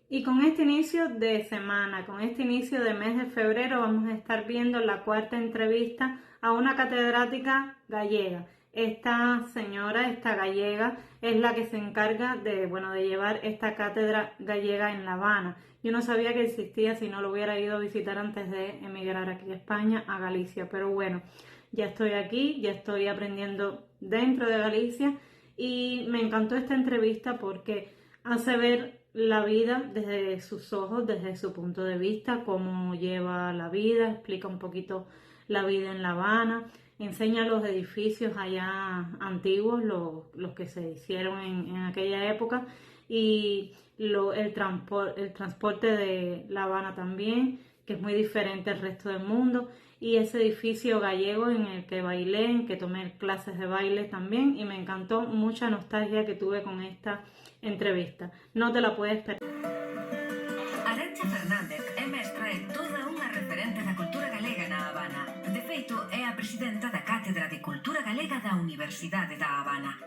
Y con este inicio de semana, con este inicio de mes de febrero, vamos a estar viendo la cuarta entrevista a una catedrática gallega. Esta señora, esta gallega, es la que se encarga de llevar esta cátedra gallega en La Habana. Yo no sabía que existía si no lo hubiera ido a visitar antes de emigrar aquí a España, a Galicia. Pero bueno, ya estoy aquí, ya estoy aprendiendo dentro de Galicia y me encantó esta entrevista porque hace ver la vida desde sus ojos, desde su punto de vista, cómo lleva la vida, explica un poquito la vida en La Habana, enseña los edificios allá antiguos, los que se hicieron en aquella época y el transporte de La Habana también, que es muy diferente al resto del mundo, y ese edificio gallego en el que bailé, en que tomé clases de baile también, y me encantó, mucha nostalgia que tuve con esta entrevista. No te la puedes perder. Arantxa Fernández é mestra e toda unha referente da cultura galega na Habana. De feito, é a presidenta da Cátedra de Cultura Galega da Universidade da Habana.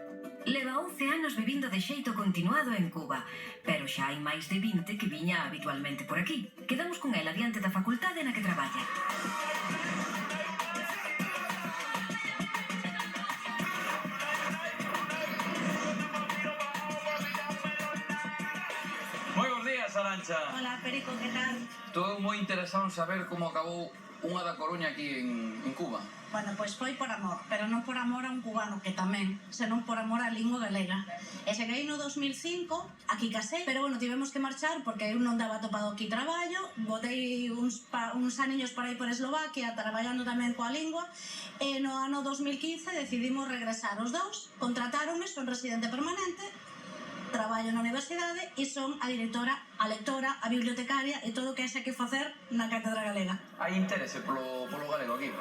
Leva 11 anos vivindo de xeito continuado en Cuba, pero xa hai máis de 20 que viña habitualmente por aquí. Quedamos con ela diante da facultade na que traballa. Moi bons días, Arantxa. Hola, Perico, que tal? Estou moi interesado en saber como acabou unha da Coruña aquí en Cuba. Bueno, pois foi por amor, pero non por amor a un cubano, que tamén, senón por amor á lingua galega. E cheguei no 2005, aquí casei, pero bueno, tivemos que marchar porque eu non daba topado aquí traballo, botei uns aniños para ir por Eslovaquia, traballando tamén coa lingua, e no ano 2015 decidimos regresar os dous, contratáronme, son residente permanente, traballo na universidade e son a directora, a lectora, a bibliotecaria e todo o que haxa que facer na Cátedra Galega. Hai interese polo galego aquí?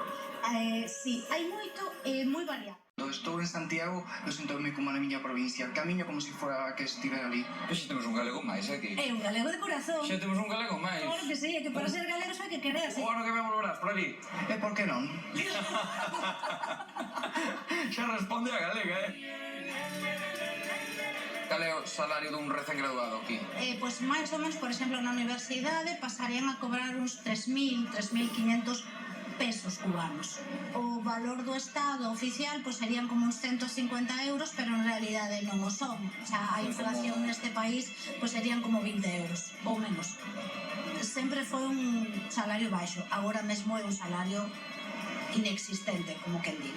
Sí, hai moito e moi variado. Estou en Santiago, eu sinto-me como na miña provincia, camiño como se fora que estivera ali. Pois xa temos un galego máis aquí. É un galego de corazón. Xa temos un galego máis. Claro que sí, é que para ser galegos hai que quererse. O ano que vemos verás por ali. E por que non? Xa responde a galega, Cal é o salario dun recén graduado aquí? Pois máis ou menos, por exemplo, na universidade pasarían a cobrar uns 3.000, 3.500 pesos cubanos. O valor do Estado oficial pois serían como uns 150 euros, pero en realidade non o son. O sea, a inflación neste país pois serían como 20 euros ou menos. Sempre foi un salario baixo, agora mesmo é un salario inexistente, como quen di,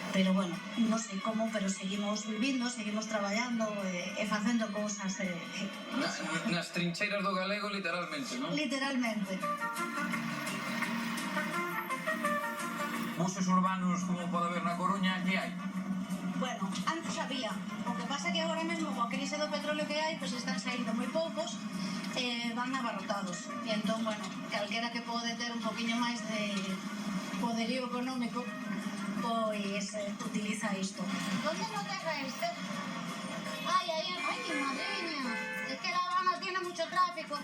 pero bueno, non sei como, pero seguimos vivindo, seguimos traballando e facendo cousas. Nas trincheiras do galego, literalmente, non? Literalmente. Buses urbanos, como pode haber na Coruña, que hai? Bueno, antes había, o que pasa que agora mesmo coa crise do petróleo que hai, pois están saindo moi poucos e van abarrotados. E entón, bueno, calquera que pode ter un poquinho máis de poderío económico, pois utiliza isto. ¿Dónde no deja este? Ay, mi madriña. Es que La Habana tiene mucho tráfico.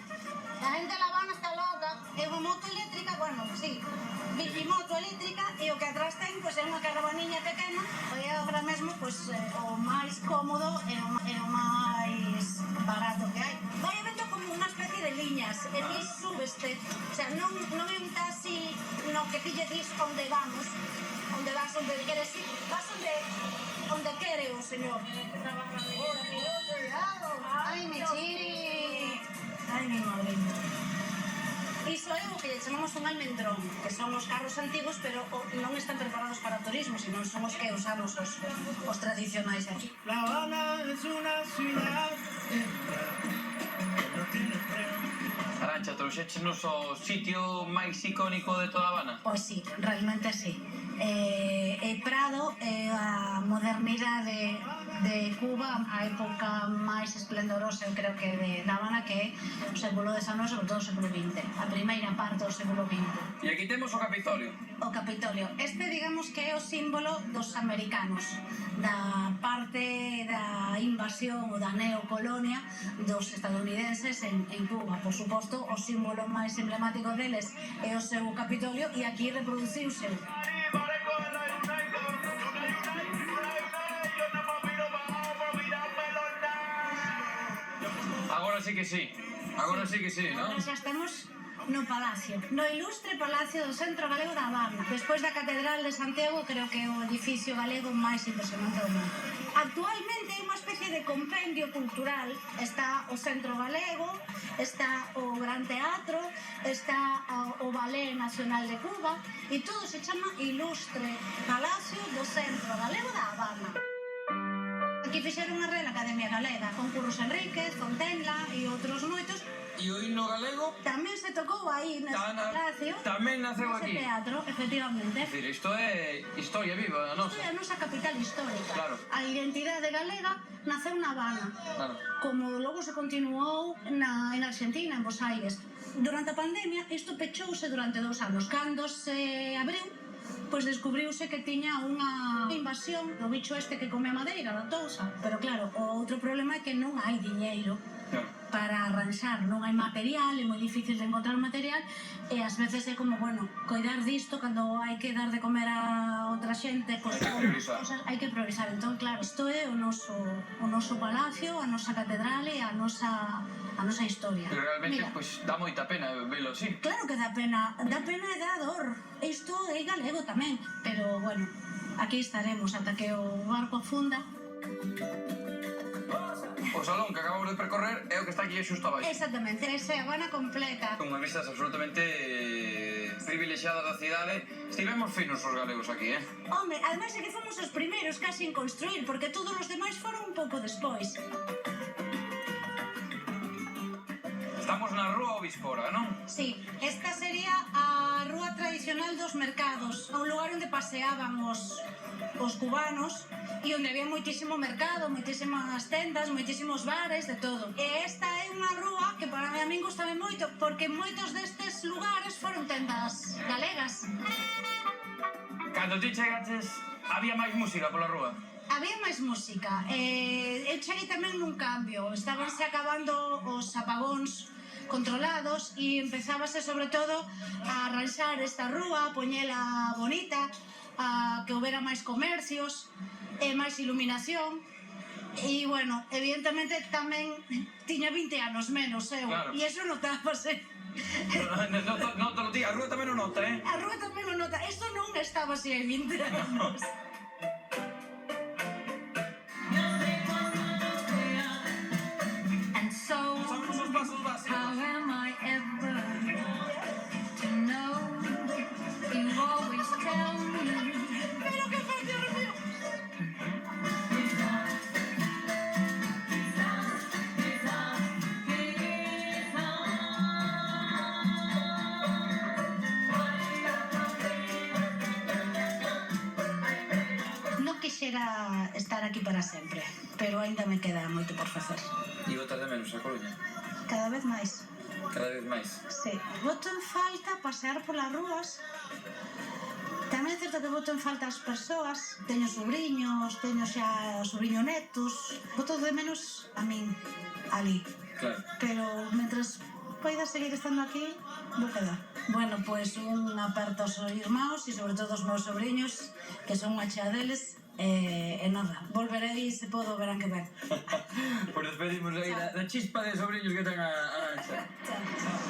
La gente de La Habana está loca. É unha moto eléctrica, bueno, sí, bicimoto eléctrica, e o que atrás ten, pois é unha caravaniña pequena, e agora mesmo, pois, o máis cómodo e o máis barato que hai. Vai habendo como unha especie de liñas, e ti súbeste, o sea, non é un taxi no que ti lle dis onde vamos, onde vas, onde queres ir, vas onde quere o señor. Cuidado. Ay, mi chiri. Ai, mi madriña. Iso é o que lle chamamos un almendrón, que son os carros antigos, pero non están preparados para o turismo, sino son os que usamos os tradicionais aquí. La Habana es una ciudad que no tiene freno. Arantxa, trouxéchenos o sitio máis icónico de toda Habana? Pois sí, realmente sí. Prado é a modernidade de Cuba, a época máis esplendorosa, eu creo que de La Habana, que é o século XIX, sobre todo o século XX, a primeira parte do século XX. E aquí temos o Capitolio. O Capitolio. Este, digamos que é o símbolo dos americanos, da parte da invasión ou da neocolonia dos estadounidenses en Cuba. Por suposto, o símbolo máis emblemático deles é o seu Capitolio, e aquí reproduciuse. Agora sí que sí. Agora sí que sí, non? Agora xa estamos no Palacio, no ilustre Palacio do Centro Galego da Habana. Despois da Catedral de Santiago, creo que é o edificio galego máis impresionante do mundo. Actualmente é unha especie de compendio cultural. Está o Centro Galego, está o Gran Teatro, está o Ballet Nacional de Cuba e todo se chama Ilustre Palacio do Centro Galego da Habana. Aquí fixeron a Real Academia Galega, con Curros Enríquez, Fontenla e outros moitos. E o himno galego Tamén se tocou aí nese palacio. tamén naceu Nese aquí. teatro, efectivamente. É dicir, isto é historia viva, non? Isto é a nosa capital histórica. Claro. A identidade galega naceu na Habana. Claro. Como logo se continuou en Argentina, en Buenos Aires. Durante a pandemia, isto pechouse durante 2 anos. Cando se abriu, pois descubriuse que tiña unha invasión do bicho este que come a madeira, da tousa. Pero claro, o outro problema é que non hai diñeiro para arranxar, non hai material, é moi difícil de encontrar material e ás veces é como, bueno, coidar disto cando hai que dar de comer a outra xente, pois Hai que priorizar. cosas hai que priorizar. Entón, claro, isto é o noso palacio, a nosa catedral e a nosa historia. Pero realmente, Mira, pois, dá moita pena velo así. claro que dá pena e dá dor. Isto é galego tamén, pero bueno, aquí estaremos ata que o barco afunda. O salón que acabamos de percorrer é o que está aquí xusto abaixo. Exactamente, esa é a Habana completa. Con vistas absolutamente privilexiadas da cidade. Estivemos finos os galegos aquí, Home, ademais é que fomos os primeiros casi en construir, porque todos os demais foron un pouco despois. Estamos na Rúa Obispora, non? Sí, esta sería a rúa tradicional dos mercados, un lugar onde paseaban os cubanos e onde había moitísimo mercado, moitísimas tendas, moitísimos bares, de todo. E esta é unha rúa que para mí a min gustame moito, porque moitos destes lugares foron tendas galegas. Cando ti chegaches, había máis música pola rúa. Había máis música. Eu cheguei tamén nun cambio. Estábanse acabando os apagóns controlados e empezábase sobre todo a arranxar esta rúa, a poñela bonita, a que houbera máis comercios, e máis iluminación. E, bueno, evidentemente tamén tiña 20 anos menos, Claro. e eso notábase. Nota, ti, a rúa tamén o nota, A rúa tamén o nota. Isto non estaba así hai 20 anos. And so, Somos os pasos básicos. how am I ever to know? You always tell me. Pero que fácil, Rocío. Non quixera estar aquí para sempre, pero aínda me queda moito por facer. E botas de menos a Coruña. Cada vez máis. Cada vez máis. Sí, boto en falta pasear polas rúas. Tamén é certo que boto en falta as persoas. Teño sobrinhos, teño xa sobrinho netos. Boto de menos a min, ali. Claro. Pero mentras poida seguir estando aquí, vou quedar. Bueno, pois un aperto aos irmãos e sobre todo aos meus sobrinhos, que son unha chea deles, e nada, volverei se podo ver que ven. Pois despedimos aí da chispa de sobrinhos que ten a Arancha. Chao, chao.